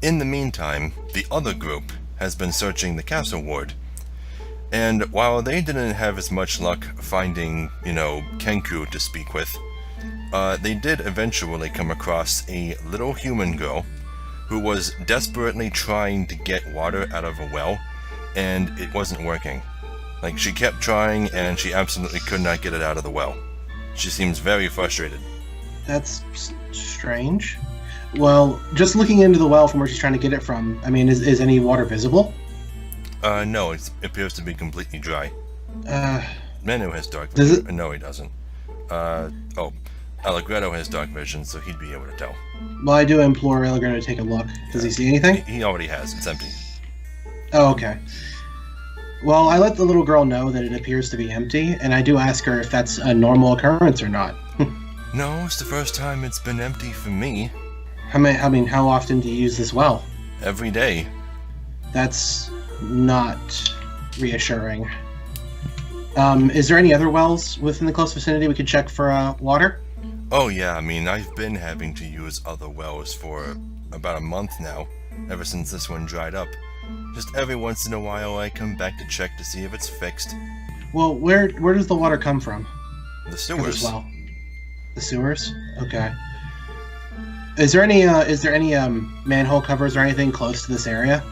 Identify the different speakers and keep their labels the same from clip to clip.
Speaker 1: In the meantime, the other group has been searching the castle ward. And while they didn't have as much luck finding, Kenku to speak with, they did eventually come across a little human girl who was desperately trying to get water out of a well, and it wasn't working. Like, she kept trying, and she absolutely could not get it out of the well. She seems very frustrated.
Speaker 2: That's strange. Well, just looking into the well from where she's trying to get it from, I mean, is any water visible?
Speaker 1: No, it appears to be completely dry. Manu has dark
Speaker 2: Does
Speaker 1: vision.
Speaker 2: it?
Speaker 1: No, he doesn't. Allegretto has dark vision, so he'd be able to tell.
Speaker 2: Well, I do implore Elgren to take a look. Does he see anything?
Speaker 1: He already has. It's empty.
Speaker 2: Oh, okay. Well, I let the little girl know that it appears to be empty, and I do ask her if that's a normal occurrence or not.
Speaker 1: No, it's the first time it's been empty for me.
Speaker 2: How often do you use this well?
Speaker 1: Every day.
Speaker 2: That's not reassuring. Is there any other wells within the close vicinity we could check for water?
Speaker 1: Oh yeah, I've been having to use other wells for about a month now, ever since this one dried up. Just every once in a while I come back to check to see if it's fixed.
Speaker 2: Well, where does the water come from?
Speaker 1: The
Speaker 2: For
Speaker 1: sewers.
Speaker 2: this well? The sewers? Okay. Is there any manhole covers or anything close to this area?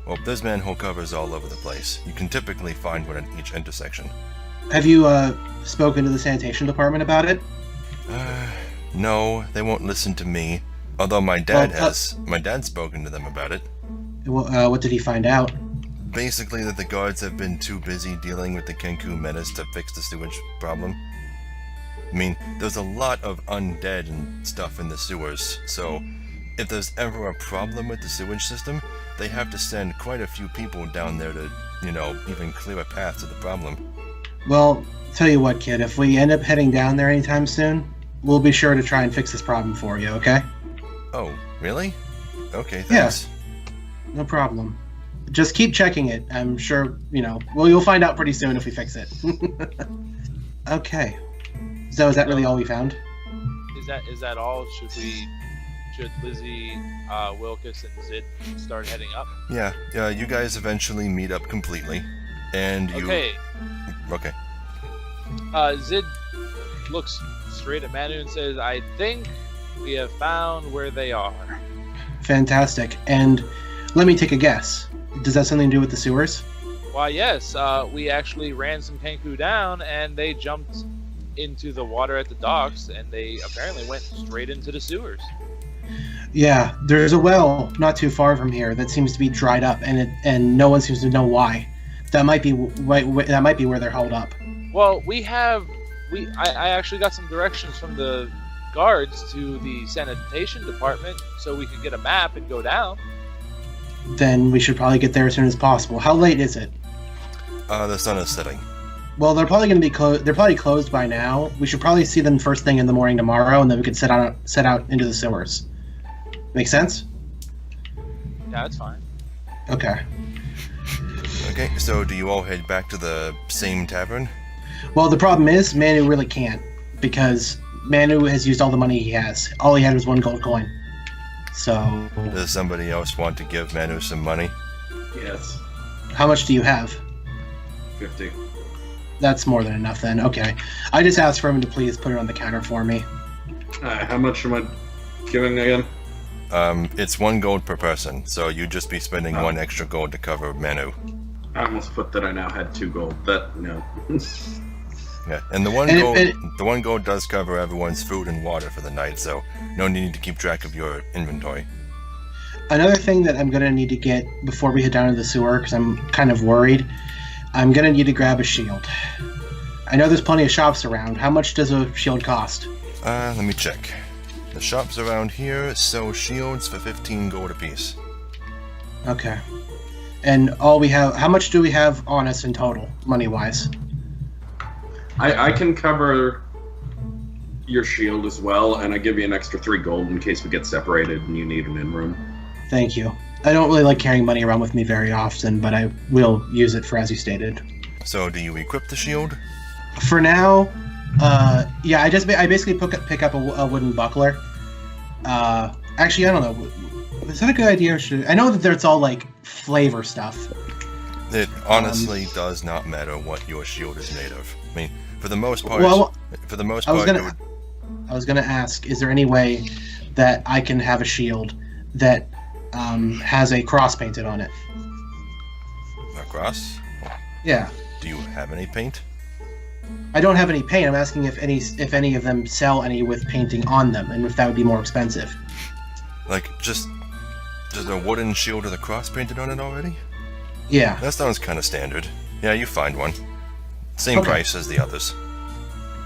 Speaker 1: Well, there's manhole covers all over the place. You can typically find one at each intersection.
Speaker 2: Have you spoken to the sanitation department about it?
Speaker 1: No, they won't listen to me. Although my dad has. My dad's spoken to them about it.
Speaker 2: What did he find out?
Speaker 1: Basically that the guards have been too busy dealing with the Kenku menace to fix the sewage problem. There's a lot of undead and stuff in the sewers, so if there's ever a problem with the sewage system, they have to send quite a few people down there to, even clear a path to the problem.
Speaker 2: Well, tell you what, kid, if we end up heading down there anytime soon, we'll be sure to try and fix this problem for you, okay?
Speaker 1: Oh, really? Okay, thanks.
Speaker 2: Yeah, no problem. Just keep checking it. I'm sure, you'll find out pretty soon if we fix it. Okay. So is that really all we found?
Speaker 3: Is that all? Should Lizzie, Wilkes, and Zid start heading up?
Speaker 1: Yeah, you guys eventually meet up completely, and you... Okay.
Speaker 3: Zid looks straight at Manu and says, I think we have found where they are.
Speaker 2: Fantastic. And let me take a guess. Does that have something to do with the sewers?
Speaker 3: Why, yes. We actually ran some Kenku down, and they jumped into the water at the docks, and they apparently went straight into the sewers.
Speaker 2: Yeah, there's a well not too far from here that seems to be dried up, and no one seems to know why. That might be where they're held up.
Speaker 3: Well, I actually got some directions from the guards to the sanitation department so we could get a map and go down.
Speaker 2: Then we should probably get there as soon as possible. How late is it?
Speaker 1: The sun is setting.
Speaker 2: Well, they're probably going to be closed. They're probably closed by now. We should probably see them first thing in the morning tomorrow, and then we could set out into the sewers. Make sense?
Speaker 3: Yeah, that's fine.
Speaker 2: Okay.
Speaker 1: Okay, so do you all head back to the same tavern?
Speaker 2: Well, the problem is Manu really can't, because Manu has used all the money he has. All he had was one gold coin. So...
Speaker 1: Does somebody else want to give Manu some money?
Speaker 4: Yes.
Speaker 2: How much do you have?
Speaker 4: 50.
Speaker 2: That's more than enough then. Okay. I just asked for him to please put it on the counter for me.
Speaker 4: How much am I giving again?
Speaker 1: It's 1 gold per person, so you'd just be spending 1 extra gold to cover Manu.
Speaker 4: I almost put that I now had 2 gold. No.
Speaker 1: Yeah, and the one gold does cover everyone's food and water for the night, so no need to keep track of your inventory.
Speaker 2: Another thing that I'm going to need to get before we head down to the sewer, because I'm kind of worried, I'm going to need to grab a shield. I know there's plenty of shops around. How much does a shield cost?
Speaker 1: Let me check. The shops around here sell shields for 15 gold apiece.
Speaker 2: Okay. And all we have, how much do we have on us in total, money-wise?
Speaker 4: I can cover your shield as well, and I give you an extra 3 gold in case we get separated and you need an in-room.
Speaker 2: Thank you. I don't really like carrying money around with me very often, but I will use it for as you stated.
Speaker 1: So, do you equip the shield?
Speaker 2: For now, yeah, I basically pick up a wooden buckler. Actually, I don't know. is that a good idea? Or should I know that there's all like flavor stuff.
Speaker 1: It honestly does not matter what your shield is made of. I mean, for the most part,
Speaker 2: Well,
Speaker 1: for the most
Speaker 2: I was
Speaker 1: part,
Speaker 2: gonna, I was gonna ask, is there any way that I can have a shield that has a cross painted on it?
Speaker 1: a cross.
Speaker 2: Yeah.
Speaker 1: Do you have any paint?
Speaker 2: I don't have any paint. I'm asking if any of them sell any with painting on them, and if that would be more expensive.
Speaker 1: Like just a wooden shield with a cross painted on it already?
Speaker 2: Yeah.
Speaker 1: That sounds kind of standard. Yeah, you find one. Same
Speaker 2: Okay.
Speaker 1: price as the others.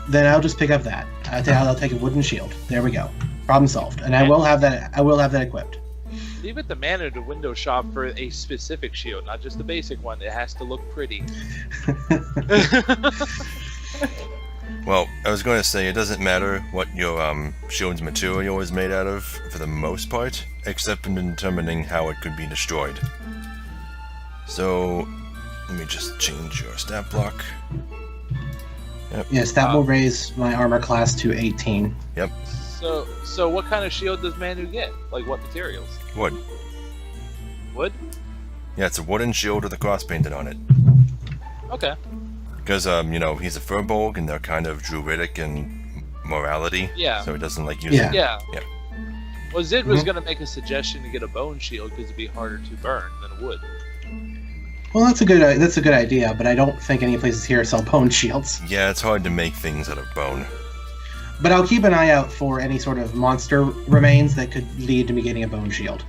Speaker 2: Then I'll just pick up that. I'll take a wooden shield. There we go. Problem solved. And I will have that. I will have that equipped.
Speaker 3: Leave it the manner to window shop for a specific shield, not just the basic one. It has to look pretty.
Speaker 1: Well, I was going to say it doesn't matter what your shield's material is made out of for the most part, except in determining how it could be destroyed. So, let me just change your stat block.
Speaker 2: Yes, that will raise my armor class to 18.
Speaker 1: Yep,
Speaker 3: So what kind of shield does Manu get? Like what materials?
Speaker 1: wood.
Speaker 3: Wood?
Speaker 1: Yeah, it's a wooden shield with a cross painted on it.
Speaker 3: Okay.
Speaker 1: Because, he's a Furbolg and they're kind of druidic in morality.
Speaker 3: Yeah.
Speaker 1: So he doesn't like using.
Speaker 2: Yeah.
Speaker 3: Yeah. Well, Zid was
Speaker 2: Mhm.
Speaker 3: gonna make a suggestion to get a bone shield because it'd be harder to burn than a wood.
Speaker 2: Well, that's a good idea, but I don't think any places here sell bone shields.
Speaker 1: Yeah, it's hard to make things out of bone.
Speaker 2: But I'll keep an eye out for any sort of monster remains that could lead to me getting a bone shield.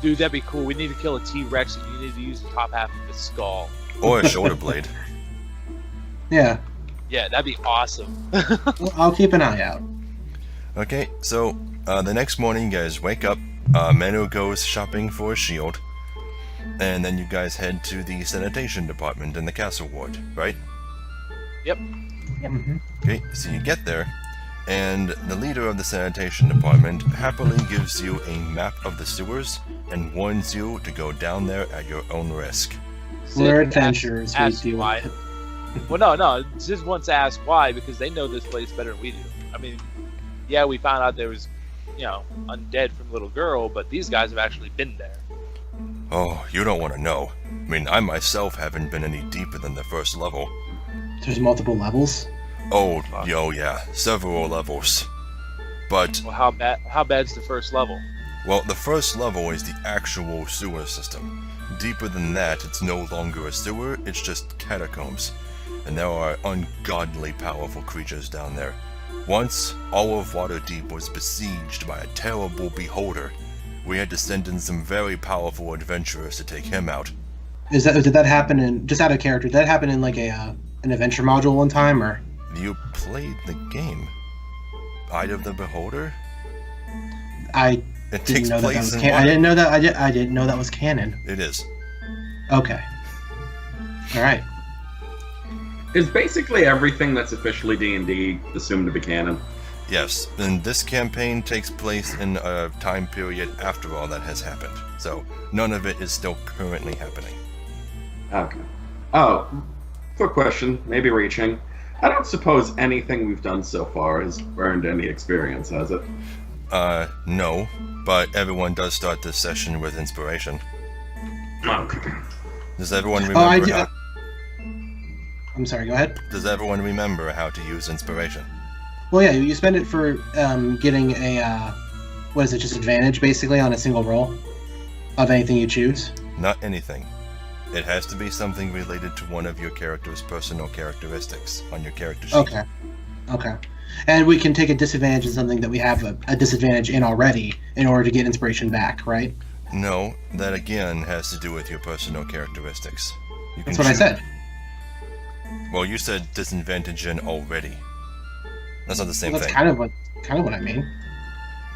Speaker 3: Dude, that'd be cool. We need to kill a T-Rex and you need to use the top half of its skull.
Speaker 1: Or a shoulder blade.
Speaker 2: Yeah,
Speaker 3: Yeah, that'd be awesome.
Speaker 2: I'll keep an eye out.
Speaker 1: Okay, so the next morning, you guys wake up. Manu goes shopping for a shield, and then you guys head to the sanitation department in the castle ward, right?
Speaker 3: Yep.
Speaker 2: Mhm.
Speaker 1: Okay, so you get there, and the leader of the sanitation department happily gives you a map of the sewers and warns you to go down there at your own risk.
Speaker 3: Zid
Speaker 2: We're
Speaker 3: asks-
Speaker 2: adventurers. We
Speaker 3: asks
Speaker 2: deal
Speaker 3: why.
Speaker 2: with it.
Speaker 3: Well, no. Zid wants to ask why because they know this place better than we do. I mean, yeah, we found out there was, undead from Little Girl, but these guys have actually been there.
Speaker 1: Oh, you don't want to know. I mean, I myself haven't been any deeper than the first level.
Speaker 2: There's multiple levels.
Speaker 1: Oh, yeah, several levels. But
Speaker 3: Well, how bad's the first level?
Speaker 1: well, the first level is the actual sewer system. Deeper than that, it's no longer a sewer, it's just catacombs. And there are ungodly powerful creatures down there. Once, all of Waterdeep was besieged by a terrible beholder. We had to send in some very powerful adventurers to take him out.
Speaker 2: Did that happen in, just out of character? Did that happen in like an adventure module one time, or?
Speaker 1: You played the game. Eye of the Beholder?
Speaker 2: I
Speaker 1: It
Speaker 2: didn't
Speaker 1: takes
Speaker 2: know that
Speaker 1: place
Speaker 2: was
Speaker 1: in
Speaker 2: canon. I
Speaker 1: Water-
Speaker 2: didn't know that. I didn't know that was canon.
Speaker 1: It is.
Speaker 2: Okay. All right.
Speaker 4: Is basically everything that's officially D&D assumed to be canon?
Speaker 1: Yes, and this campaign takes place in a time period after all that has happened. So none of it is still currently happening.
Speaker 4: Okay. Oh, quick question, maybe reaching. I don't suppose anything we've done so far has earned any experience, has it?
Speaker 1: No, but everyone does start this session with inspiration.
Speaker 4: Okay.
Speaker 1: Does everyone
Speaker 2: Oh, I
Speaker 1: remember
Speaker 2: do.
Speaker 1: how,
Speaker 2: I'm sorry. Go ahead.
Speaker 1: does everyone remember how to use inspiration?
Speaker 2: Well, yeah, you spend it for getting a what is it? Just advantage basically on a single roll of anything you choose.
Speaker 1: Not anything. It has to be something related to one of your character's personal characteristics on your character sheet.
Speaker 2: Okay. Okay. And we can take a disadvantage in something that we have a disadvantage in already in order to get inspiration back, right?
Speaker 1: No, that again has to do with your personal characteristics. You
Speaker 2: That's what I
Speaker 1: choose-
Speaker 2: said.
Speaker 1: Well, you said disadvantage in already. That's not the same
Speaker 2: Well, that's
Speaker 1: thing.
Speaker 2: kind of what I mean.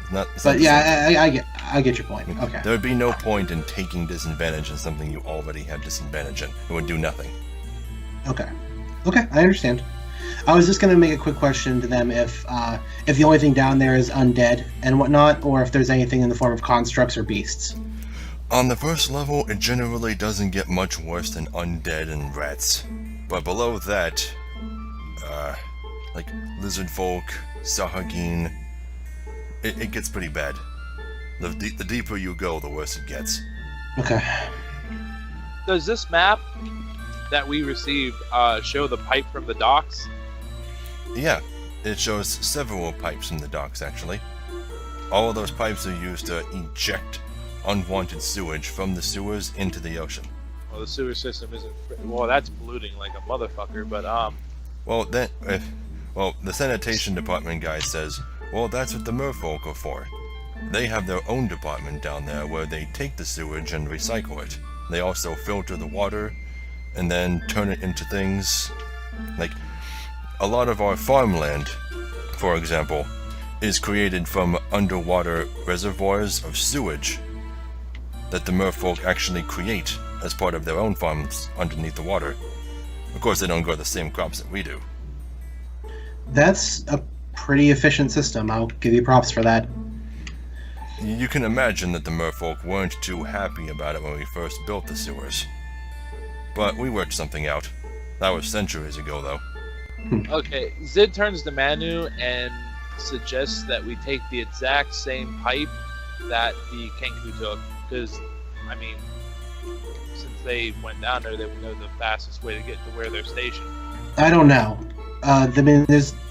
Speaker 1: It's not the
Speaker 2: But
Speaker 1: same
Speaker 2: yeah,
Speaker 1: thing.
Speaker 2: I get your point. Okay.
Speaker 1: There would be no point in taking disadvantage in something you already have disadvantage in. It would do nothing.
Speaker 2: Okay. Okay, I understand. I was just gonna make a quick question to them if the only thing down there is undead and whatnot, or if there's anything in the form of constructs or beasts.
Speaker 1: On the first level, it generally doesn't get much worse than undead and rats. But below that, like lizard folk, Sahagin, it gets pretty bad. The deeper you go, the worse it gets.
Speaker 2: Okay.
Speaker 3: Does this map that we received show the pipe from the docks?
Speaker 1: Yeah, it shows several pipes from the docks, actually. All of those pipes are used to eject unwanted sewage from the sewers into the ocean.
Speaker 3: Well, the sewer system isn't. Well, that's polluting like a motherfucker. But
Speaker 1: Well, the sanitation department guy says, well, that's what the merfolk are for. They have their own department down there where they take the sewage and recycle it. They also filter the water and then turn it into things like a lot of our farmland, for example, is created from underwater reservoirs of sewage that the merfolk actually create as part of their own farms underneath the water. Of course, they don't grow the same crops that we do.
Speaker 2: That's a pretty efficient system. I'll give you props for that.
Speaker 1: You can imagine that the merfolk weren't too happy about it when we first built the sewers. But we worked something out. That was centuries ago, though.
Speaker 3: okay, Zid turns to Manu and suggests that we take the exact same pipe that the Kenku took, because, I mean, since they went down there, they would know the fastest way to get to where they're stationed.
Speaker 2: I don't know.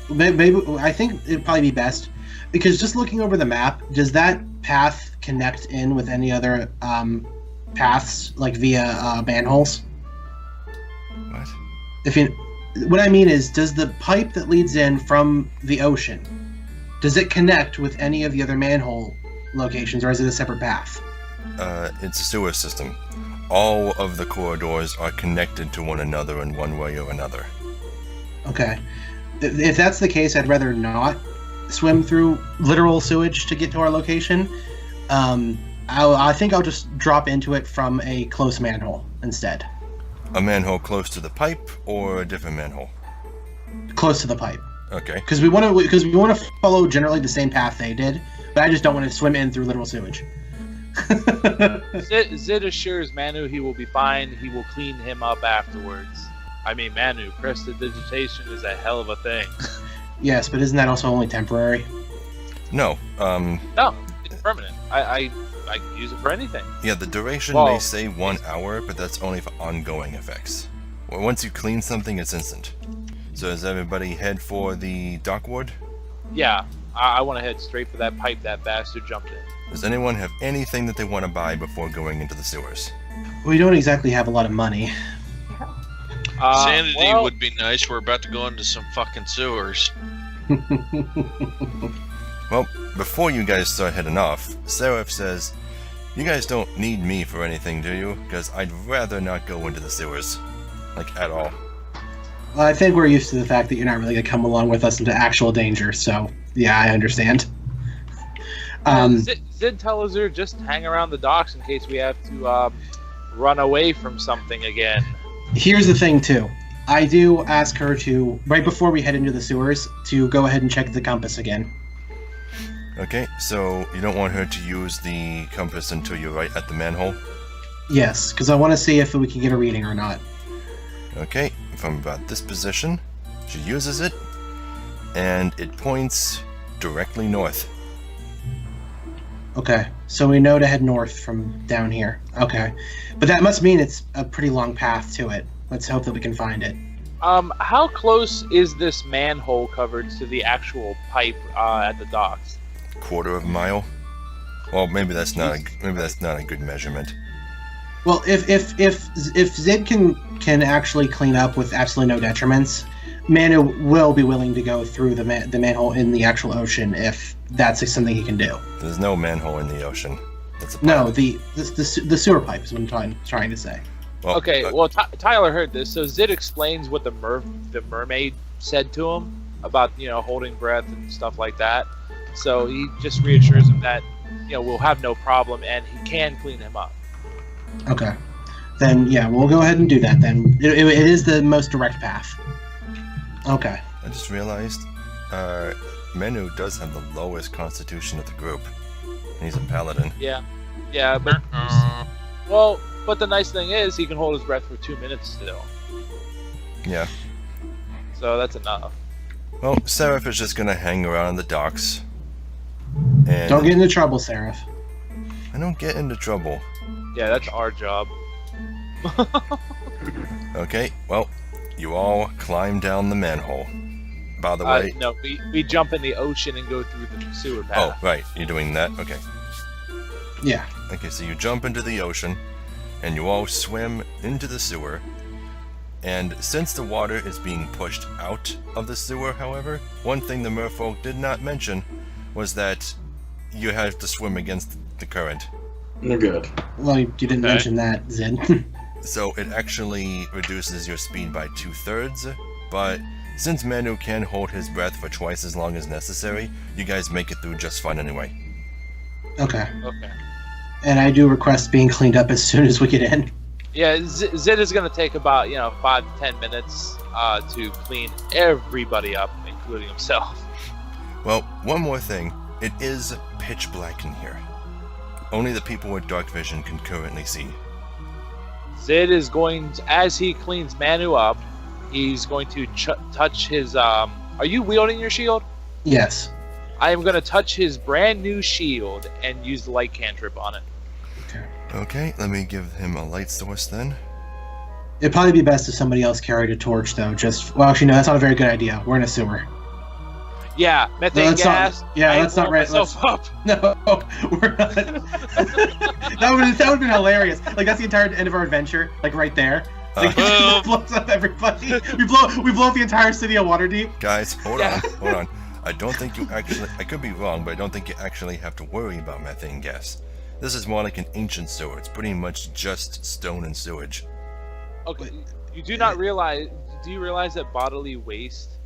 Speaker 2: Maybe I think it'd probably be best because just looking over the map, does that path connect in with any other paths, like via manholes?
Speaker 1: What?
Speaker 2: What I mean is, does the pipe that leads in from the ocean, does it connect with any of the other manhole locations, or is it a separate path?
Speaker 1: It's a sewer system. All of the corridors are connected to one another in one way or another.
Speaker 2: Okay. If that's the case, I'd rather not swim through literal sewage to get to our location. I think I'll just drop into it from a close manhole instead.
Speaker 1: A manhole close to the pipe or a different manhole?
Speaker 2: Close to the pipe.
Speaker 1: Okay.
Speaker 2: Because we want to follow generally the same path they did, but I just don't want to swim in through literal sewage.
Speaker 3: Zid assures Manu he will be fine. He will clean him up afterwards. I mean, Manu, prestidigitation is a hell of a thing.
Speaker 2: Yes, but isn't that also only temporary?
Speaker 1: No.
Speaker 3: No, it's permanent. I can use it for anything.
Speaker 1: Yeah, the duration
Speaker 3: Well,
Speaker 1: may say 1 hour, but that's only for ongoing effects. Well, once you clean something, it's instant. So does everybody head for the dock ward?
Speaker 3: Yeah, I want to head straight for that pipe that bastard jumped in.
Speaker 1: Does anyone have anything that they want to buy before going into the sewers?
Speaker 2: We don't exactly have a lot of money.
Speaker 5: Sanity
Speaker 3: Well,
Speaker 5: would be nice. We're about to go into some fucking sewers.
Speaker 1: Well, before you guys start heading off, Seraph says, you guys don't need me for anything, do you? Because I'd rather not go into the sewers. Like, at all.
Speaker 2: Well, I think we're used to the fact that you're not really going to come along with us into actual danger, so yeah, I understand.
Speaker 3: Zid tells her just hang around the docks in case we have to run away from something again.
Speaker 2: Here's the thing, too. I do ask her to, right before we head into the sewers, to go ahead and check the compass again.
Speaker 1: Okay, so you don't want her to use the compass until you're right at the manhole?
Speaker 2: Yes, because I want to see if we can get a reading or not.
Speaker 1: Okay, from about this position, she uses it, and it points directly north.
Speaker 2: Okay, so we know to head north from down here. Okay, but that must mean it's a pretty long path to it. Let's hope that we can find it.
Speaker 3: How close is this manhole covered to the actual pipe at the docks?
Speaker 1: Quarter of a mile? Well, maybe that's not a good measurement.
Speaker 2: Well, if Zid can actually clean up with absolutely no detriments, Manu will be willing to go through the manhole in the actual ocean if that's something he can do.
Speaker 1: There's no manhole in the ocean. That's a
Speaker 2: No,
Speaker 1: pilot.
Speaker 2: the sewer pipe is what I'm trying to say.
Speaker 1: Well,
Speaker 3: Okay, well, Tyler heard this, so Zid explains what the mermaid said to him about, holding breath and stuff like that. So he just reassures him that, we'll have no problem and he can clean him up.
Speaker 2: Okay, then yeah, we'll go ahead and do that. Then it is the most direct path. Okay.
Speaker 1: I just realized, Menu does have the lowest constitution of the group. He's a paladin.
Speaker 3: Yeah, but but the nice thing is he can hold his breath for 2 minutes still.
Speaker 1: Yeah.
Speaker 3: So that's enough.
Speaker 1: Well, Seraph is just gonna hang around the docks. And
Speaker 2: Don't get into trouble, Seraph.
Speaker 1: I don't get into trouble.
Speaker 3: Yeah, that's our job.
Speaker 1: Okay, well, you all climb down the manhole. By the way...
Speaker 3: No, we jump in the ocean and go through the sewer
Speaker 1: Oh,
Speaker 3: path.
Speaker 1: right, you're doing that? Okay.
Speaker 2: Yeah.
Speaker 1: Okay, so you jump into the ocean, and you all swim into the sewer. And since the water is being pushed out of the sewer, however, one thing the merfolk did not mention was that you have to swim against the current.
Speaker 4: You're good.
Speaker 2: Well, you didn't
Speaker 5: Okay.
Speaker 2: mention that, Zid.
Speaker 1: So it actually reduces your speed by 2/3, but since Manu can hold his breath for twice as long as necessary, you guys make it through just fine anyway.
Speaker 2: Okay.
Speaker 3: Okay.
Speaker 2: And I do request being cleaned up as soon as we get in.
Speaker 3: Yeah, Zid is going to take about 5 to 10 minutes to clean everybody up, including himself.
Speaker 1: Well, one more thing. It is pitch black in here. Only the people with dark vision can currently see.
Speaker 3: Zid is going to, as he cleans Manu up, he's going to touch his. Are you wielding your shield?
Speaker 2: Yes.
Speaker 3: I am going to touch his brand new shield and use the light cantrip on it.
Speaker 1: Okay, let me give him a light source then.
Speaker 2: It'd probably be best if somebody else carried a torch, though. Well, actually, no, that's not a very good idea. We're in a sewer.
Speaker 3: Yeah, methane
Speaker 2: Let's not-
Speaker 3: gas.
Speaker 2: yeah,
Speaker 3: I
Speaker 2: let's not
Speaker 3: blow
Speaker 2: write-
Speaker 3: myself up.
Speaker 2: No, we're not. that would have been hilarious. Like that's the entire end of our adventure. Like right there. Like,
Speaker 5: Boom.
Speaker 2: it blows up everybody. We blow up the entire city of Waterdeep.
Speaker 1: Guys, hold
Speaker 3: Yeah.
Speaker 1: on. I don't think you actually... I could be wrong, but I don't think you actually have to worry about methane gas. This is more like an ancient sewer. It's pretty much just stone and sewage.
Speaker 3: Okay, you do not realize? Do you realize that bodily waste,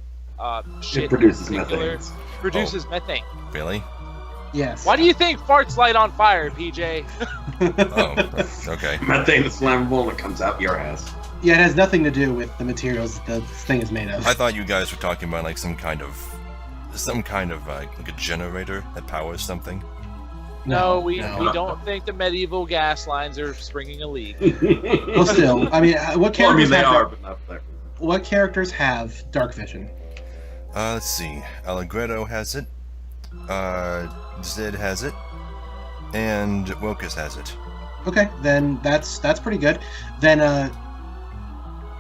Speaker 3: shit,
Speaker 4: It produces
Speaker 3: in particular,
Speaker 4: methane.
Speaker 3: produces methane?
Speaker 1: Really?
Speaker 2: Yes.
Speaker 3: Why do you think farts light on fire, PJ?
Speaker 1: Oh, okay.
Speaker 4: Methane is flammable and it comes out your ass.
Speaker 2: Yeah, it has nothing to do with the materials that the thing is made of.
Speaker 1: I thought you guys were talking about like some kind of like a generator that powers something.
Speaker 3: No, we
Speaker 2: no.
Speaker 3: don't think the medieval gas lines are springing a leak.
Speaker 2: Well, still, I mean, what
Speaker 4: Well, I
Speaker 2: characters
Speaker 4: mean, they
Speaker 2: have
Speaker 4: are, but not there.
Speaker 2: what characters have dark vision?
Speaker 1: Let's see. Allegretto has it. Zid has it. And Wilkus has it.
Speaker 2: Okay, then that's pretty good. Then,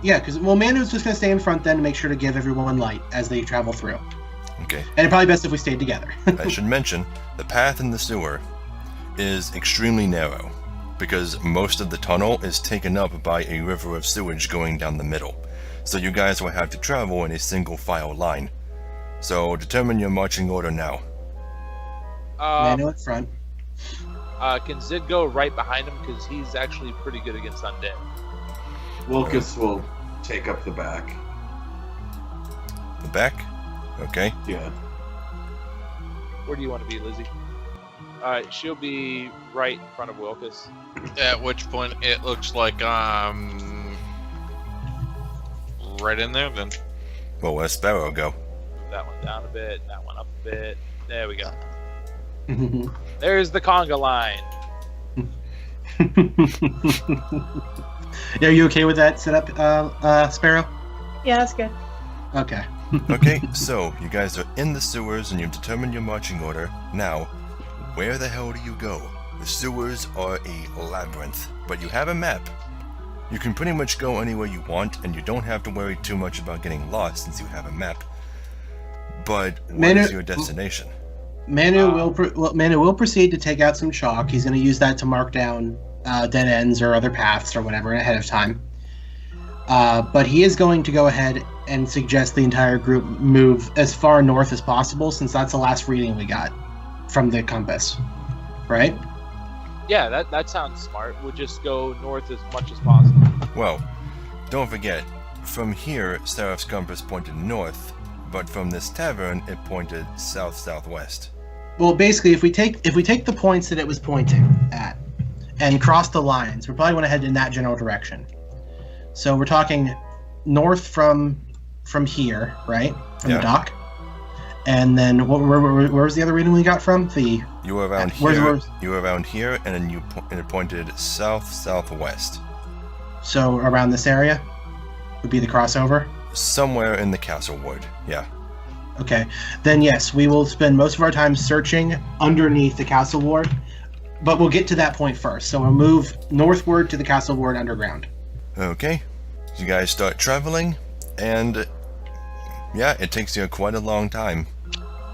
Speaker 2: yeah, because Manu's just gonna stay in front then to make sure to give everyone light as they travel through.
Speaker 1: Okay.
Speaker 2: And it's probably best if we stayed together.
Speaker 1: I should mention, the path in the sewer is extremely narrow, because most of the tunnel is taken up by a river of sewage going down the middle. So you guys will have to travel in a single file line. So determine your marching order now.
Speaker 2: Manu in front.
Speaker 3: Can Zid go right behind him because he's actually pretty good against undead?
Speaker 4: Wilkus will take up the back.
Speaker 1: The back? Okay.
Speaker 4: Yeah.
Speaker 3: Where do you want to be, Lizzie? Alright, she'll be right in front of Wilkus.
Speaker 5: At which point it looks like I'm right in there then.
Speaker 1: Well, where's Sparrow go?
Speaker 3: Move that one down a bit, that one up a bit. There we go. There's the conga line.
Speaker 2: Are you okay with that setup, Sparrow?
Speaker 6: Yeah, that's good.
Speaker 2: Okay.
Speaker 1: Okay, so you guys are in the sewers and you've determined your marching order. Now, where the hell do you go? The sewers are a labyrinth, but you have a map. You can pretty much go anywhere you want, and you don't have to worry too much about getting lost since you have a map. But what is your destination?
Speaker 2: Manu will proceed to take out some chalk. He's going to use that to mark down dead ends or other paths or whatever ahead of time. But he is going to go ahead and suggest the entire group move as far north as possible, since that's the last reading we got from the compass. Right?
Speaker 3: Yeah, that sounds smart. We'll just go north as much as possible.
Speaker 1: Well, don't forget, from here, Seraph's compass pointed north, but from this tavern, it pointed south-southwest.
Speaker 2: Well, basically, if we take the points that it was pointing at and cross the lines, we probably want to head in that general direction. So we're talking north from here, right? From the dock. And then where was the other reading we got from?
Speaker 1: You were around here. You were around here, and then it pointed south-southwest.
Speaker 2: So around this area would be the crossover.
Speaker 1: Somewhere in the castle wood. Yeah.
Speaker 2: Okay. Then yes, we will spend most of our time searching underneath the castle ward but we'll get to that point first. So we'll move northward to the Castle Ward underground.
Speaker 1: Okay, so you guys start traveling, and yeah, it takes you quite a long time.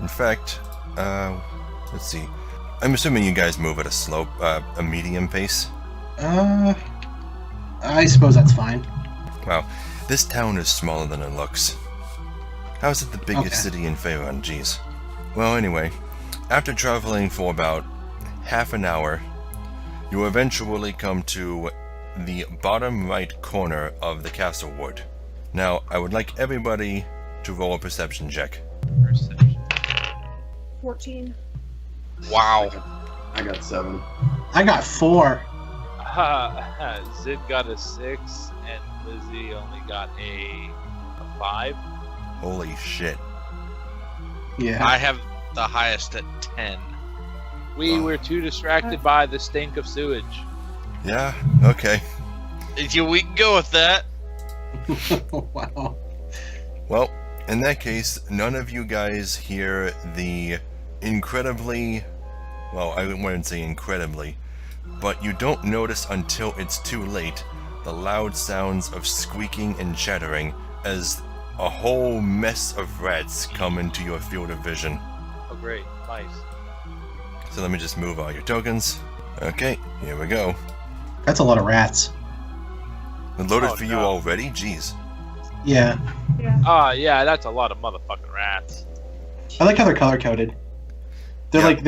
Speaker 1: In fact, let's see. I'm assuming you guys move at a medium pace.
Speaker 2: I suppose that's fine.
Speaker 1: Wow, this town is smaller than it looks. How is it the biggest
Speaker 2: Okay.
Speaker 1: city in Faerun? Jeez. Well, anyway, after traveling for about half an hour, you eventually come to the bottom right corner of the castle ward. Now, I would like everybody to roll a perception check.
Speaker 3: Perception.
Speaker 6: 14.
Speaker 5: Wow.
Speaker 4: I got 7.
Speaker 2: I got 4.
Speaker 3: Zid got a 6, and Lizzie only got a 5.
Speaker 1: Holy shit.
Speaker 2: Yeah.
Speaker 5: I have the highest at 10.
Speaker 3: We were too distracted by the stink of sewage.
Speaker 1: Yeah, okay.
Speaker 5: Yeah, we can go with that.
Speaker 2: Wow.
Speaker 1: Well, in that case, none of you guys hear the incredibly, well, I wouldn't say incredibly, but you don't notice until it's too late the loud sounds of squeaking and chattering as a whole mess of rats come into your field of vision.
Speaker 3: Oh, great. Nice.
Speaker 1: So let me just move all your tokens. Okay, here we go.
Speaker 2: That's a lot of rats.
Speaker 1: Loaded
Speaker 3: Oh,
Speaker 1: for you
Speaker 3: no.
Speaker 1: already? Jeez.
Speaker 2: Yeah.
Speaker 6: Yeah.
Speaker 3: Yeah, that's a lot of motherfucking rats.
Speaker 2: I like how they're color coded. They have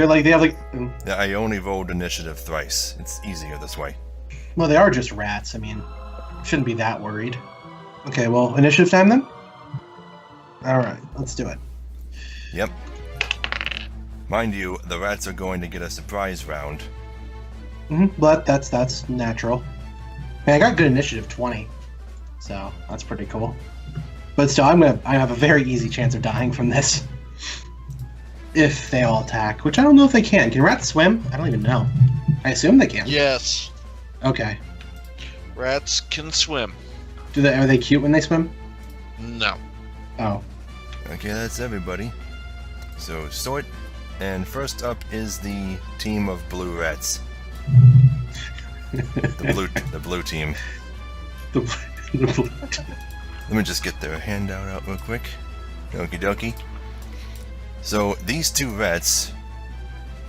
Speaker 1: Yeah, I only rolled initiative thrice. It's easier this way.
Speaker 2: well, they are just rats. I mean, shouldn't be that worried. Okay, well, initiative time then? Alright, let's do it.
Speaker 1: Yep. Mind you, the rats are going to get a surprise round.
Speaker 2: But that's natural. I mean, I got good initiative 20. So that's pretty cool. But still I have a very easy chance of dying from this. If they all attack, which I don't know if they can. Can rats swim? I don't even know. I assume they can.
Speaker 5: Yes.
Speaker 2: Okay.
Speaker 5: Rats can swim.
Speaker 2: Are they cute when they swim?
Speaker 5: No.
Speaker 2: Oh.
Speaker 1: Okay, that's everybody. So, Sort, and first up is the team of blue rats. The blue team. Let me just get their handout out real quick. Okie dokie. So, these two rats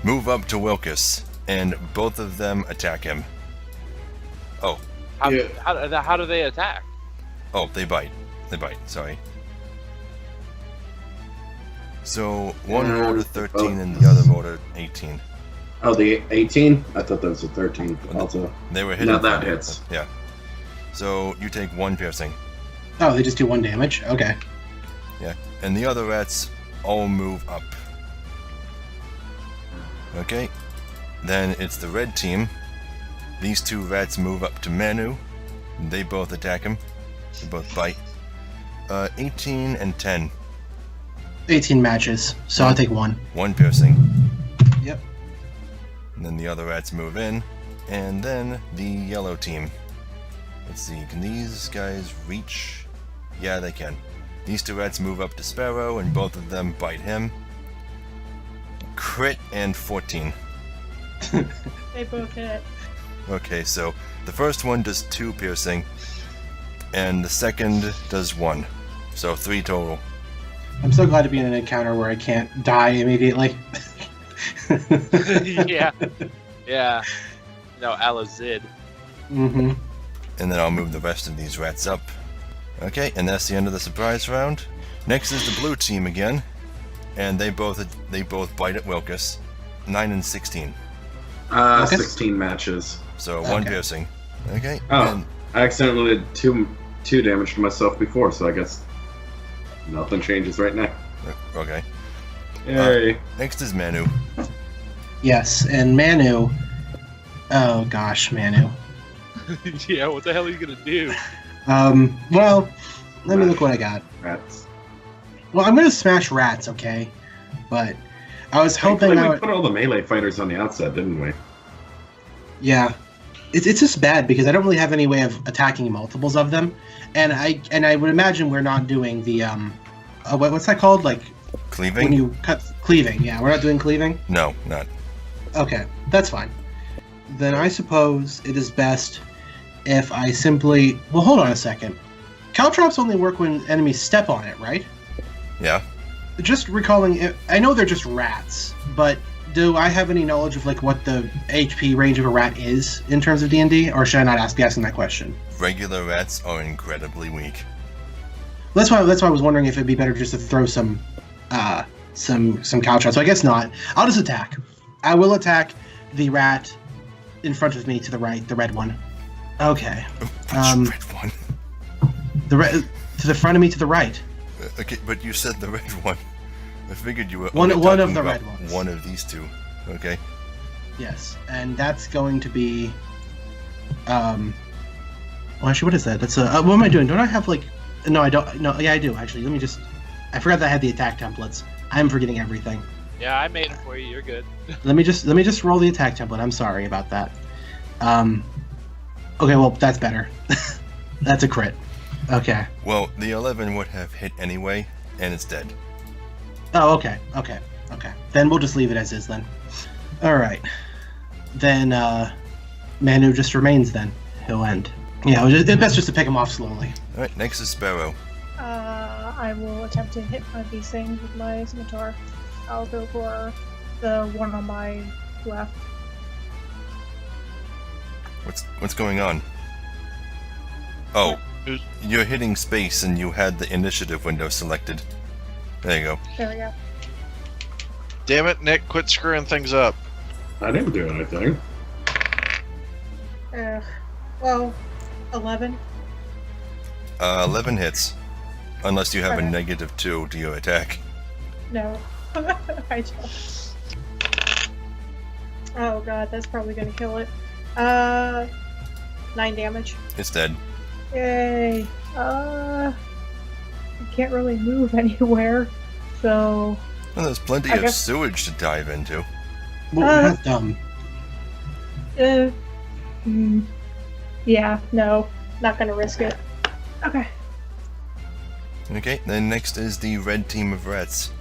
Speaker 1: move up to Wilkus, and both of them attack him. Oh,
Speaker 3: How do they attack?
Speaker 1: oh, they bite. They bite, sorry. So, one rolled a 13 and the other rolled a 18.
Speaker 4: Oh, the 18? I thought that was a 13. Also,
Speaker 1: They were hit.
Speaker 4: now that hits.
Speaker 1: Yeah. So, you take 1 piercing.
Speaker 2: Oh, they just do 1 damage? Okay.
Speaker 1: Yeah. And the other rats all move up. Okay. Then it's the red team. These two rats move up to Manu. They both attack him. They both bite. 18 and 10.
Speaker 2: 18 matches, so I'll take 1.
Speaker 1: 1 piercing.
Speaker 2: Yep.
Speaker 1: And then the other rats move in. And then the yellow team. Let's see, can these guys reach? Yeah, they can. These two rats move up to Sparrow, and both of them bite him. Crit and 14.
Speaker 6: They both hit.
Speaker 1: Okay, so the first one does 2 piercing, and the second does 1. So 3 total.
Speaker 2: I'm so glad to be in an encounter where I can't die immediately.
Speaker 3: Yeah. Yeah. No, Alazid.
Speaker 2: Mm-hmm.
Speaker 1: And then I'll move the rest of these rats up. Okay, and that's the end of the surprise round. Next is the blue team again, and they both bite at Wilkus. 9 and 16.
Speaker 2: Okay.
Speaker 4: 16 matches.
Speaker 1: So 1
Speaker 2: Okay.
Speaker 1: piercing. Okay.
Speaker 4: Oh,
Speaker 1: And
Speaker 4: I accidentally did two damage to myself before, so I guess nothing changes right now.
Speaker 1: okay.
Speaker 4: Yay.
Speaker 1: Next is Manu.
Speaker 2: Yes, and Manu. Oh gosh, Manu.
Speaker 3: Yeah, what the hell are you gonna do?
Speaker 2: Well, let me look what I got.
Speaker 4: Rats.
Speaker 2: Well, I'm gonna smash rats, okay? But I was hoping
Speaker 4: Thankfully,
Speaker 2: I
Speaker 4: we
Speaker 2: would.
Speaker 4: put all the melee fighters on the outset, didn't we?
Speaker 2: Yeah, it's just bad because I don't really have any way of attacking multiples of them, and I would imagine we're not doing the what's that called? Like
Speaker 1: Cleaving?
Speaker 2: when you cut cleaving. Yeah, we're not doing cleaving.
Speaker 1: No, not.
Speaker 2: Okay, that's fine. then I suppose it is best if I simply... Well, hold on a second. Caltrops only work when enemies step on it, right?
Speaker 1: Yeah.
Speaker 2: Just recalling it, I know they're just rats, but do I have any knowledge of like what the HP range of a rat is in terms of D&D, or should I not be asking that question?
Speaker 1: Regular rats are incredibly weak.
Speaker 2: That's why I was wondering if it'd be better just to throw some Caltrops. So I guess not. I'll just attack. I will attack the rat in front of me to the right, the red one. Okay.
Speaker 1: Which red one?
Speaker 2: To the front of me to the right.
Speaker 1: Okay, but you said the red one. I figured you were
Speaker 2: One
Speaker 1: only
Speaker 2: of
Speaker 1: talking
Speaker 2: the
Speaker 1: about
Speaker 2: red ones.
Speaker 1: one of these two. Okay.
Speaker 2: Yes, and that's going to be. Well, actually, what is that? That's a. What am I doing? Don't I have like? No, I don't. No, yeah, I do actually. Let me just. I forgot that I had the attack templates. I'm forgetting everything.
Speaker 3: Yeah, I made it for you. You're good.
Speaker 2: Let me just roll the attack template. I'm sorry about that. Okay, well that's better. That's a crit. Okay.
Speaker 1: Well, the 11 would have hit anyway, and it's dead.
Speaker 2: Oh, okay. Then we'll just leave it as is then. All right. Then Manu just remains. Then he'll end. Yeah, it's best just to pick him off slowly.
Speaker 1: All right, next is Sparrow.
Speaker 6: I will attempt to hit one of these things with my scimitar. I'll go for the one on my left.
Speaker 1: What's going on? Oh,
Speaker 5: Who's-
Speaker 1: you're hitting space and you had the initiative window selected. There you go.
Speaker 6: There we go.
Speaker 5: Damn it, Nick, quit screwing things up.
Speaker 4: I didn't do anything.
Speaker 6: Well, 11.
Speaker 1: 11 hits. Unless you have a
Speaker 6: Okay.
Speaker 1: -2 to your attack.
Speaker 6: No. I don't. Oh god, that's probably gonna kill it. 9 damage.
Speaker 1: It's dead.
Speaker 6: Yay. I can't really move anywhere, so...
Speaker 1: Well, there's plenty
Speaker 6: I
Speaker 1: of
Speaker 6: guess-
Speaker 1: sewage to dive into.
Speaker 2: Well, that's dumb.
Speaker 6: Yeah, no. Not gonna risk it. Okay.
Speaker 1: Okay, then next is the red team of rats.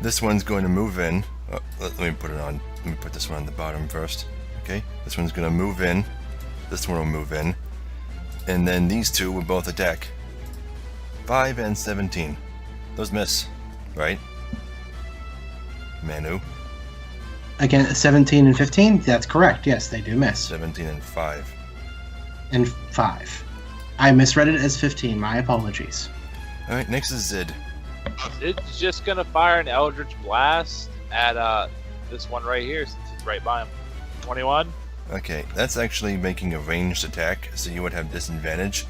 Speaker 1: This one's going to move in. Oh, let me put it on. Let me put this one on the bottom first. Okay, this one's going to move in. This one will move in. And then these two will both attack. 5 and 17. Those miss, right? Manu,
Speaker 2: Again, 17 and 15. That's correct. Yes, they do miss.
Speaker 1: 17 and 5.
Speaker 2: And 5. I misread it as 15. My apologies.
Speaker 1: Alright, next is Zid.
Speaker 3: It's just gonna fire an Eldritch Blast at this one right here since it's right by him. 21.
Speaker 1: Okay, that's actually making a ranged attack, so you would have disadvantage.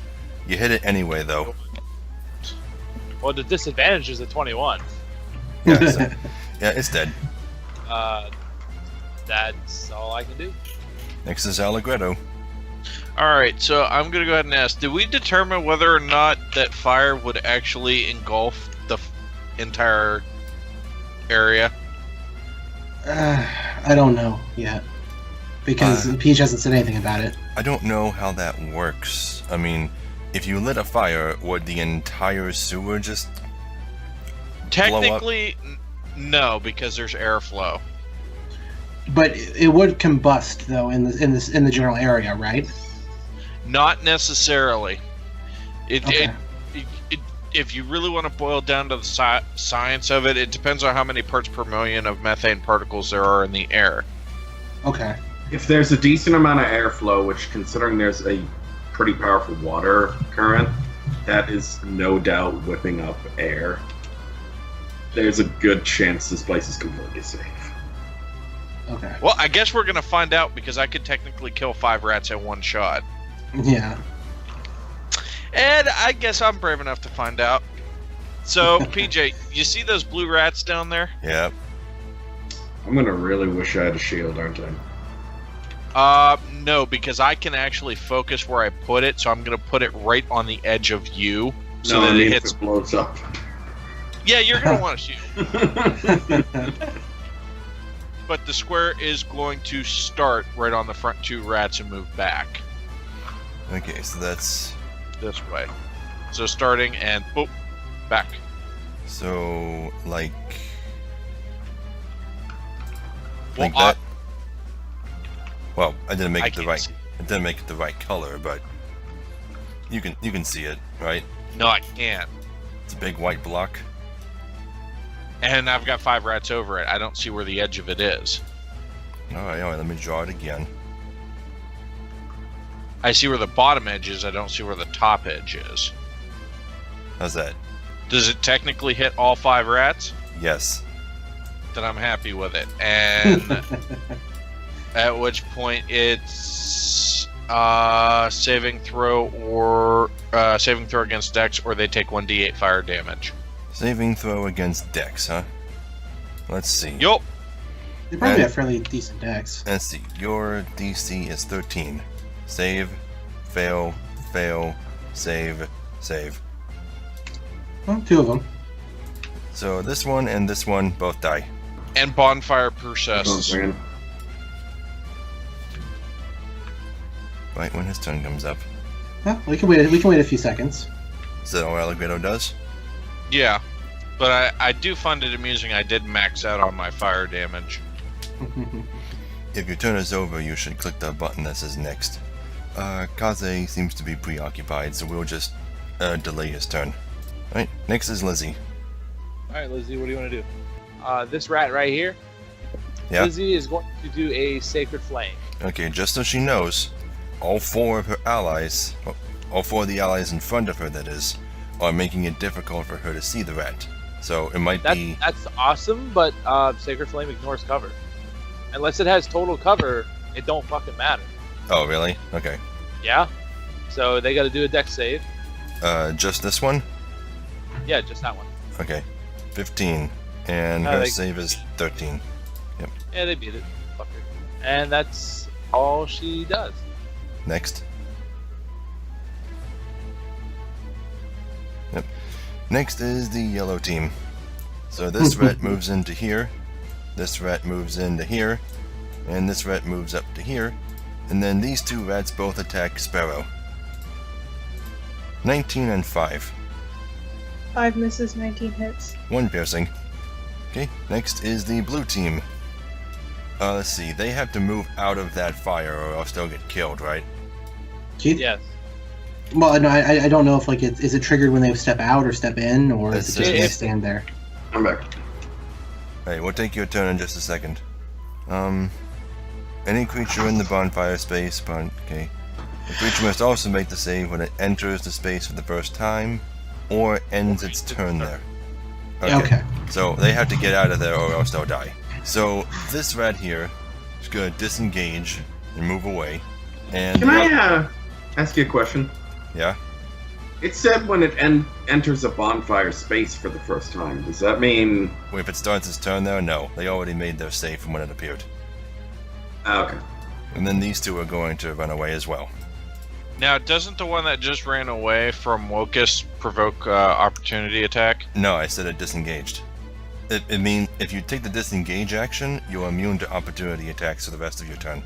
Speaker 1: You hit it anyway, though.
Speaker 3: Well, the disadvantage is a 21.
Speaker 1: Yeah, so- yeah, it's dead.
Speaker 3: That's all I can do.
Speaker 1: Next is Allegretto.
Speaker 5: Alright, so I'm gonna go ahead and ask, did we determine whether or not that fire would actually engulf the entire area?
Speaker 2: I don't know yet. Because Peach hasn't said anything about it.
Speaker 1: I don't know how that works. I mean, if you lit a fire, would the entire sewer just blow up?
Speaker 5: Technically, no, because there's airflow.
Speaker 2: But it would combust though in the general area, right?
Speaker 5: Not necessarily.
Speaker 2: Okay.
Speaker 5: If you really want to boil down to the science of it, it depends on how many parts per million of methane particles there are in the air.
Speaker 2: Okay.
Speaker 4: If there's a decent amount of airflow, which considering there's a pretty powerful water current, that is no doubt whipping up air. There's a good chance this place is completely safe.
Speaker 2: Okay.
Speaker 5: Well, I guess we're gonna find out because I could technically kill 5 rats in one shot.
Speaker 2: Yeah.
Speaker 5: And I guess I'm brave enough to find out. So, PJ, you see those blue rats down there?
Speaker 1: Yeah.
Speaker 4: I'm gonna really wish I had a shield, aren't I?
Speaker 5: No, because I can actually focus where I put it, so I'm gonna put it right on the edge of you, so
Speaker 4: No, I
Speaker 5: that
Speaker 4: mean
Speaker 5: it
Speaker 4: if
Speaker 5: hits.
Speaker 4: it blows up.
Speaker 5: Yeah, you're gonna want a shield. But the square is going to start right on the front 2 rats and move back
Speaker 1: Okay, so that's...
Speaker 5: this way. So starting and boop, back.
Speaker 1: So, like...
Speaker 5: Well,
Speaker 1: Like that? Well, I didn't make it the
Speaker 5: can't
Speaker 1: right.
Speaker 5: see.
Speaker 1: I didn't make it the right color, but you can see it, right?
Speaker 5: No, I can't.
Speaker 1: It's a big white block.
Speaker 5: And I've got 5 rats over it. I don't see where the edge of it is.
Speaker 1: All right. Let me draw it again.
Speaker 5: I see where the bottom edge is. I don't see where the top edge is.
Speaker 1: How's that?
Speaker 5: Does it technically hit all 5 rats?
Speaker 1: Yes.
Speaker 5: Then I'm happy with it. And at which point it's saving throw against Dex, or they take 1d8 fire damage.
Speaker 1: Saving throw against Dex, huh? Let's see.
Speaker 5: Yup.
Speaker 2: They probably have fairly decent decks.
Speaker 1: Let's see. Your DC is 13. Save, fail, fail, save, save.
Speaker 2: Well, 2 of them.
Speaker 1: So this one and this one both die.
Speaker 5: And bonfire
Speaker 4: Hold on a
Speaker 5: persists.
Speaker 4: second.
Speaker 1: Right when his turn comes up.
Speaker 2: Well, we can wait. We can wait a few seconds.
Speaker 1: Is that all Allegretto does?
Speaker 5: Yeah. But I do find it amusing I did max out on my fire damage.
Speaker 1: If your turn is over, you should click the button that says next. Kaze seems to be preoccupied, so we'll just delay his turn. Right, next is Lizzie.
Speaker 3: All right, Lizzie, what do you want to do? This rat right here.
Speaker 1: Yeah?
Speaker 3: Lizzie is going to do a sacred flame.
Speaker 1: Okay, just so she knows, all 4 of her allies, well, all 4 of the allies in front of her, that is, are making it difficult for her to see the rat. So it might be...
Speaker 3: That's awesome, but sacred flame ignores cover. Unless it has total cover, it don't fucking matter.
Speaker 1: Oh, really? Okay.
Speaker 3: Yeah. So they got to do a dex save.
Speaker 1: Just this one?
Speaker 3: Yeah, just that one.
Speaker 1: Okay. 15. And
Speaker 3: Oh,
Speaker 1: her
Speaker 3: they-
Speaker 1: save is 13.
Speaker 3: Yeah, they beat it. Fuck her. And that's all she does.
Speaker 1: Next. Yep. Next is the yellow team. So this rat moves into here, this rat moves into here, and this rat moves up to here, and then these 2 rats both attack Sparrow. 19 and 5.
Speaker 6: 5 misses, 19 hits.
Speaker 1: 1 piercing. Okay, next is the blue team. Let's see, they have to move out of that fire or else they'll get killed, right?
Speaker 2: Keith?
Speaker 3: Yes.
Speaker 2: Well, no, I don't know if like is it triggered when they step out or step in, or is it just when they
Speaker 3: It's-
Speaker 2: stand there?
Speaker 4: I'm back.
Speaker 1: Hey, we'll take your turn in just a second. Any creature in the bonfire space, okay. The creature must also make the save when it enters the space for the first time, or ends its turn there.
Speaker 2: Okay.
Speaker 1: So they have to get out of there or else they'll die. So this rat here is going to disengage and move away. And
Speaker 4: Can I ask you a question?
Speaker 1: Yeah?
Speaker 4: It said when it enters a bonfire space for the first time. Does that mean...
Speaker 1: If it starts its turn there, no. They already made their save from when it appeared.
Speaker 4: Okay.
Speaker 1: And then these 2 are going to run away as well.
Speaker 5: Now, doesn't the one that just ran away from Wokus provoke opportunity attack?
Speaker 1: No, I said it disengaged. It means if you take the disengage action, you're immune to opportunity attacks for the rest of your turn.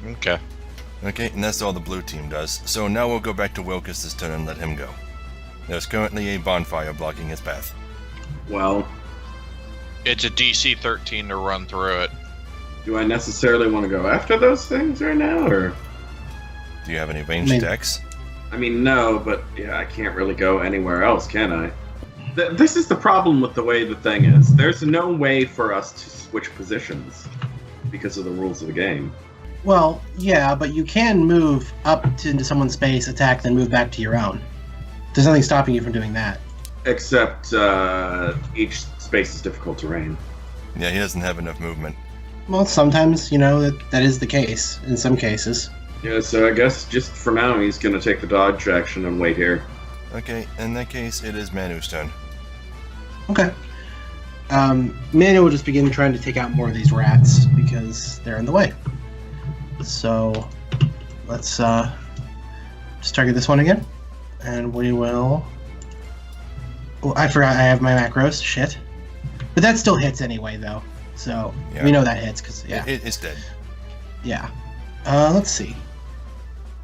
Speaker 5: Okay.
Speaker 1: Okay, and that's all the blue team does. So now we'll go back to Wilkes' turn and let him go. There's currently a bonfire blocking his path.
Speaker 4: Well,
Speaker 5: It's a DC 13 to run through it.
Speaker 4: do I necessarily want to go after those things right now, or...
Speaker 1: Do you have any ranged
Speaker 2: Maybe.
Speaker 1: attacks?
Speaker 4: I mean, no, but yeah, I can't really go anywhere else, can I? This is the problem with the way the thing is. There's no way for us to switch positions because of the rules of the game.
Speaker 2: Well, yeah, but you can move up into someone's space, attack, then move back to your own. There's nothing stopping you from doing that.
Speaker 4: Except each space is difficult terrain.
Speaker 1: Yeah, he doesn't have enough movement.
Speaker 2: Well, sometimes, that is the case, in some cases.
Speaker 4: Yeah, so I guess just for now he's going to take the dodge action and wait here.
Speaker 1: Okay, in that case, it is Manu's turn.
Speaker 2: Okay. Manu will just begin trying to take out more of these rats, because they're in the way. So, let's just target this one again. And we will... Oh, I forgot I have my macros. Shit. But that still hits anyway, though. So,
Speaker 1: Yeah.
Speaker 2: we know that hits, because, yeah.
Speaker 1: It's dead.
Speaker 2: Yeah. Let's see.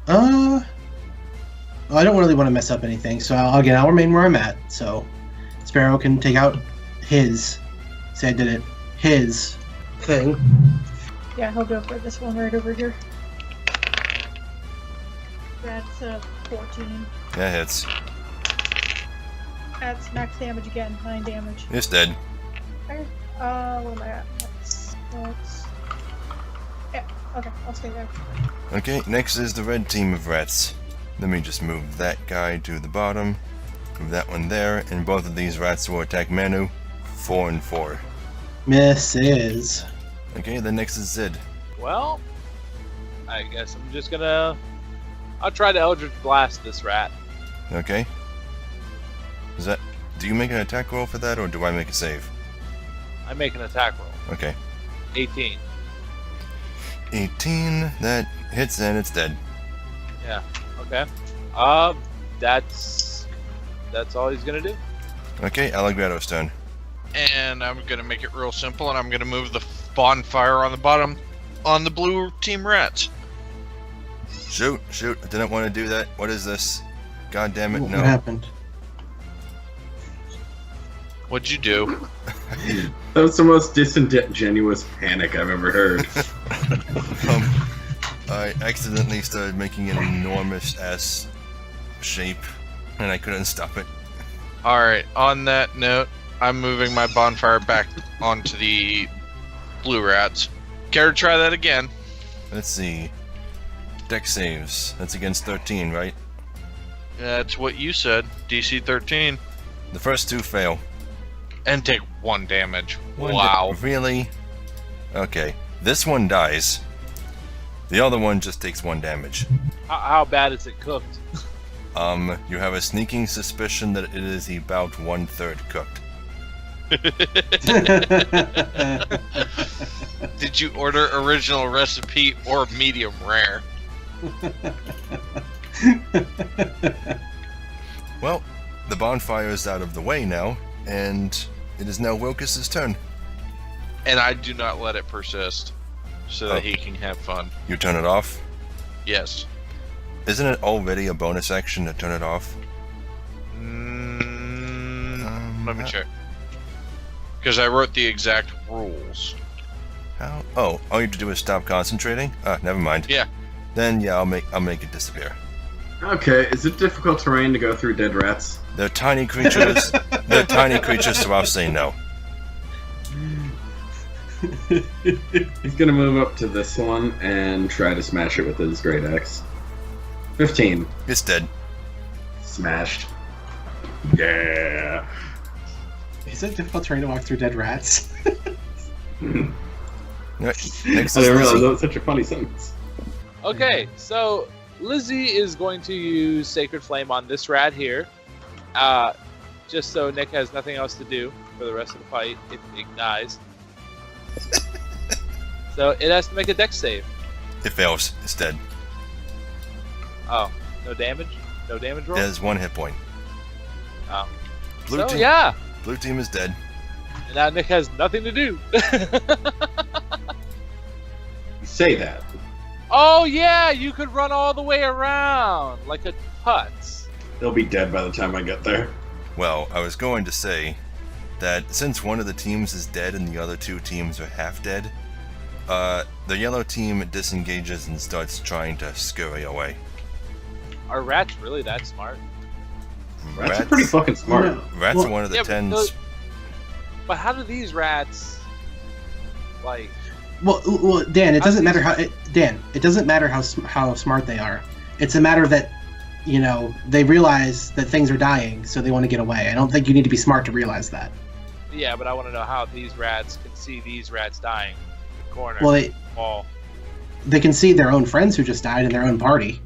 Speaker 2: Well, I don't really want to mess up anything, so I'll remain where I'm at. So, Sparrow can take out his. Say I did it. His thing.
Speaker 6: Yeah, he'll go for this one right over here. That's 14.
Speaker 1: That hits.
Speaker 6: That's max damage again, 9 damage.
Speaker 1: It's dead.
Speaker 6: Okay, what am I at? That's... Yeah, okay, I'll stay there.
Speaker 1: Okay, next is the red team of rats. Let me just move that guy to the bottom. Move that one there, and both of these rats will attack Manu. 4 and 4.
Speaker 2: Misses.
Speaker 1: Okay, the next is Zid.
Speaker 3: Well, I guess I'm just gonna. I'll try to Eldritch Blast this rat.
Speaker 1: Okay. Is that... Do you make an attack roll for that, or do I make a save?
Speaker 3: I make an attack roll.
Speaker 1: Okay.
Speaker 3: 18.
Speaker 1: 18, that hits and it's dead.
Speaker 3: Yeah. Okay. That's all he's gonna do.
Speaker 1: Okay, Allegrado's turn.
Speaker 5: And I'm gonna make it real simple, and I'm gonna move the bonfire on the bottom on the blue team rats.
Speaker 1: Shoot, I didn't want to do that. What is this? God damn it,
Speaker 2: What
Speaker 1: no.
Speaker 2: happened?
Speaker 5: What'd you do?
Speaker 4: That was the most disingenuous panic I've ever heard.
Speaker 1: I accidentally started making an enormous ass shape, and I couldn't stop it.
Speaker 5: Alright, on that note, I'm moving my bonfire back onto the blue rats. Care to try that again?
Speaker 1: Let's see. Dex saves. That's against 13, right?
Speaker 5: That's what you said. DC 13.
Speaker 1: The first two fail.
Speaker 5: And take 1 damage.
Speaker 1: One
Speaker 5: Wow.
Speaker 1: Really? Okay. This one dies. The other one just takes 1 damage.
Speaker 3: How bad is it cooked?
Speaker 1: You have a sneaking suspicion that it is about 1/3 cooked.
Speaker 5: Did you order original recipe or medium rare?
Speaker 1: Well, the bonfire is out of the way now, and it is now Wilkes' turn.
Speaker 5: And I do not let it persist, so that he can have fun.
Speaker 1: You turn it off?
Speaker 5: Yes.
Speaker 1: Isn't it already a bonus action to turn it off?
Speaker 5: Let me check. Because I wrote the exact rules.
Speaker 1: How? Oh, all you have to do is stop concentrating? Never mind.
Speaker 5: Yeah.
Speaker 1: Then yeah, I'll make it disappear.
Speaker 4: Okay, is it difficult terrain to go through dead rats?
Speaker 1: They're tiny creatures. They're tiny creatures, so I'll say no.
Speaker 4: He's gonna move up to this one and try to smash it with his great axe. 15.
Speaker 1: It's dead.
Speaker 4: Smashed. Yeah.
Speaker 2: Is it difficult terrain to walk through dead rats?
Speaker 1: Next
Speaker 4: I
Speaker 1: is
Speaker 4: didn't realize
Speaker 1: Lizzie.
Speaker 4: that was such a funny sentence.
Speaker 3: Okay, so Lizzie is going to use Sacred Flame on this rat here. Just so Nick has nothing else to do for the rest of the fight. It dies. So it has to make a dex save.
Speaker 1: It fails. It's dead.
Speaker 3: Oh, no damage? No damage roll?
Speaker 1: It has 1 hit point.
Speaker 3: Oh.
Speaker 1: Blue
Speaker 3: So
Speaker 1: team.
Speaker 3: yeah,
Speaker 1: Blue team is dead.
Speaker 3: and now Nick has nothing to do.
Speaker 4: You say that.
Speaker 3: Oh yeah, you could run all the way around like a putz.
Speaker 4: They'll be dead by the time I get there.
Speaker 1: Well, I was going to say that since one of the teams is dead and the other 2 teams are half dead, the yellow team disengages and starts trying to scurry away.
Speaker 3: Are rats really that smart?
Speaker 4: Rats are pretty fucking smart.
Speaker 2: No.
Speaker 1: Rats
Speaker 2: Well-
Speaker 1: are one of the
Speaker 3: Yeah, but
Speaker 1: 10s.
Speaker 3: those- But how do these rats, like,
Speaker 2: Well, Dan, it doesn't matter how it doesn't matter how smart they are. It's a matter that they realize that things are dying, so they want to get away. I don't think you need to be smart to realize that.
Speaker 3: yeah, but I want to know how these rats can see these rats dying. The corner,
Speaker 2: Well,
Speaker 3: wall.
Speaker 2: they can see their own friends who just died in their own party.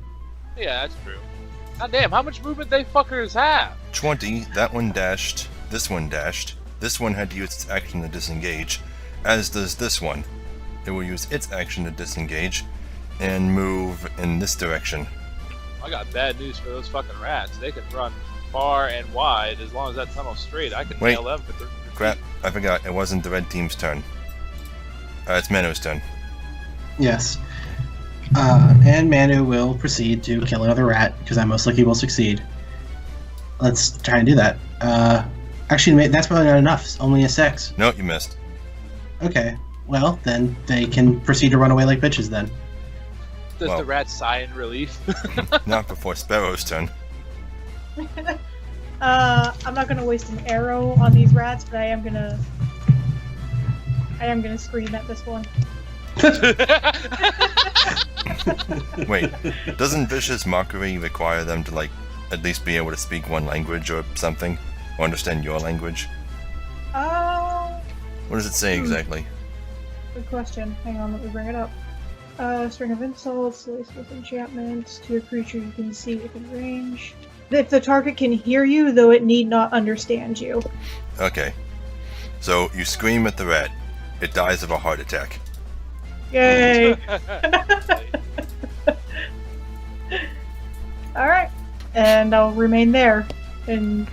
Speaker 3: Yeah, that's true. God damn, how much movement they fuckers have?
Speaker 1: 20, that one dashed, this one dashed, this one had to use its action to disengage, as does this one. It will use its action to disengage and move in this direction.
Speaker 3: I got bad news for those fucking rats. They can run far and wide as long as that tunnel's straight. I can
Speaker 1: Wait.
Speaker 3: nail them for 300
Speaker 1: Crap,
Speaker 3: feet.
Speaker 1: I forgot, it wasn't the red team's turn. It's Manu's turn.
Speaker 2: Yes. And Manu will proceed to kill another rat, because that most likely will succeed. Let's try and do that. Actually, that's probably not enough. It's only a 6.
Speaker 1: No, you missed.
Speaker 2: Okay. Well, then they can proceed to run away like bitches then.
Speaker 3: Does
Speaker 1: Well-
Speaker 3: the rat sigh in relief?
Speaker 1: Not before Sparrow's turn.
Speaker 6: I'm not gonna waste an arrow on these rats, but I am gonna scream at this one.
Speaker 1: Wait, doesn't Vicious Mockery require them to, like, at least be able to speak one language or something? Or understand your language?
Speaker 6: Oh,
Speaker 1: What does it say exactly?
Speaker 6: good question. Hang on, let me bring it up. String of insults, laced with enchantments, to a creature you can see within range. If the target can hear you, though it need not understand you.
Speaker 1: Okay. So, you scream at the rat. It dies of a heart attack.
Speaker 6: Yay! Alright. And I'll remain there and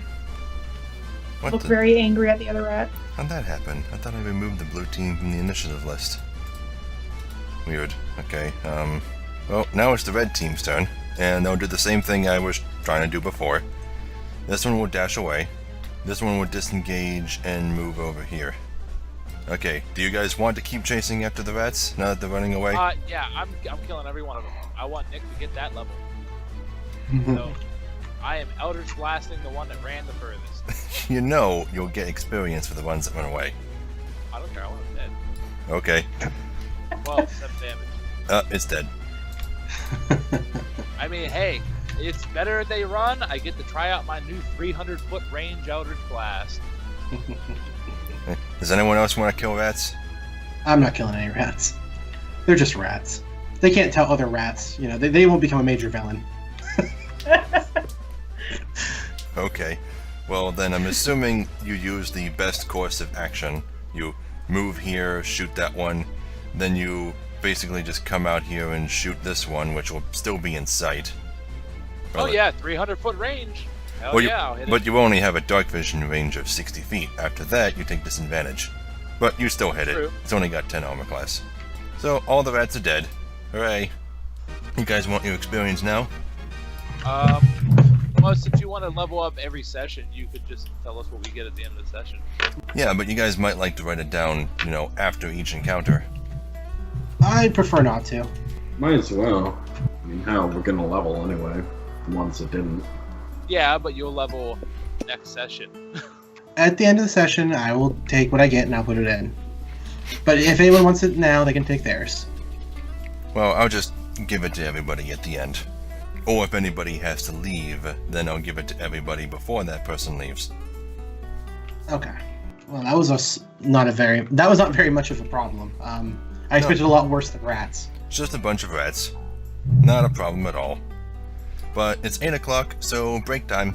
Speaker 1: What
Speaker 6: look
Speaker 1: the?
Speaker 6: very angry at the other rat.
Speaker 1: How'd that happen? I thought I removed the blue team from the initiative list. Weird. Okay, well, now it's the red team's turn, and they'll do the same thing I was trying to do before. This one will dash away. This one will disengage and move over here. Okay, do you guys want to keep chasing after the rats now that they're running away?
Speaker 3: Yeah, I'm killing every one of them. I want Nick to get that level. So, I am Eldritch Blasting the one that ran the furthest.
Speaker 1: You know you'll get experience for the ones that run away.
Speaker 3: I don't care, I want him dead.
Speaker 1: Okay,
Speaker 3: Well, 7 damage.
Speaker 1: it's dead.
Speaker 3: I mean, hey, it's better they run. I get to try out my new 300-foot range Eldritch Blast.
Speaker 1: Does anyone else want to kill rats?
Speaker 2: I'm not killing any rats. They're just rats. They can't tell other rats. You know, they won't become a major villain.
Speaker 1: Okay. Well, then I'm assuming you use the best course of action. You move here, shoot that one, then you basically just come out here and shoot this one, which will still be in sight.
Speaker 3: Oh yeah, 300-foot range. Hell
Speaker 1: Well,
Speaker 3: yeah, I'll hit
Speaker 1: but
Speaker 3: it.
Speaker 1: you only have a dark vision range of 60 feet. After that, you take disadvantage. But you still hit it.
Speaker 3: True.
Speaker 1: It's only got 10 armor class. So all the rats are dead. Hooray. You guys want your experience now?
Speaker 3: Well, since you want to level up every session, you could just tell us what we get at the end of the session.
Speaker 1: Yeah, but you guys might like to write it down, you know, after each encounter.
Speaker 2: I prefer not to.
Speaker 4: Might as well. I mean, hell, we're gonna level anyway. The ones that didn't.
Speaker 3: Yeah, but you'll level next session.
Speaker 2: At the end of the session, I will take what I get and I'll put it in. But if anyone wants it now, they can take theirs.
Speaker 1: Well, I'll just give it to everybody at the end. Or if anybody has to leave, then I'll give it to everybody before that person leaves.
Speaker 2: Okay. Well, that was not very much of a problem. I expected a lot worse than rats.
Speaker 1: It's just a bunch of rats. Not a problem at all. But it's 8 o'clock, so break time.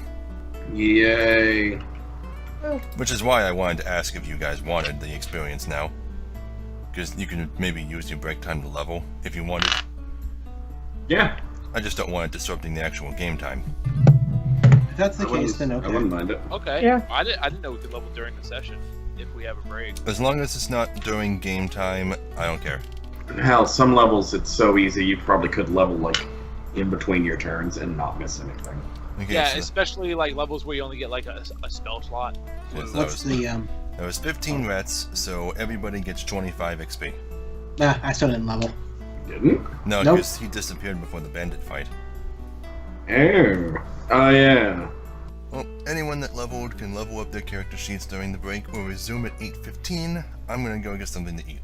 Speaker 4: Yay.
Speaker 1: Which is why I wanted to ask if you guys wanted the experience now. Because you can maybe use your break time to level, if you wanted.
Speaker 4: Yeah.
Speaker 1: I just don't want it disrupting the actual game time.
Speaker 2: If that's the case, then
Speaker 4: I
Speaker 2: okay.
Speaker 4: wouldn't mind it.
Speaker 3: Okay.
Speaker 6: Yeah.
Speaker 3: I didn't know we could level during the session if we have a break.
Speaker 1: As long as it's not during game time, I don't care.
Speaker 4: Hell, some levels it's so easy you probably could level like in between your turns and not miss anything.
Speaker 1: Okay,
Speaker 3: Yeah,
Speaker 1: so
Speaker 3: especially like levels where you only get like a spell slot.
Speaker 1: Yes, that
Speaker 2: What's
Speaker 1: was-
Speaker 2: the
Speaker 1: there was 15 rats, so everybody gets 25 XP.
Speaker 2: I still didn't level.
Speaker 4: Didn't?
Speaker 1: No,
Speaker 2: Nope.
Speaker 1: because he disappeared before the bandit fight.
Speaker 4: Oh yeah.
Speaker 1: Well, anyone that leveled can level up their character sheets during the break or resume at 8:15. I'm gonna go get something to eat.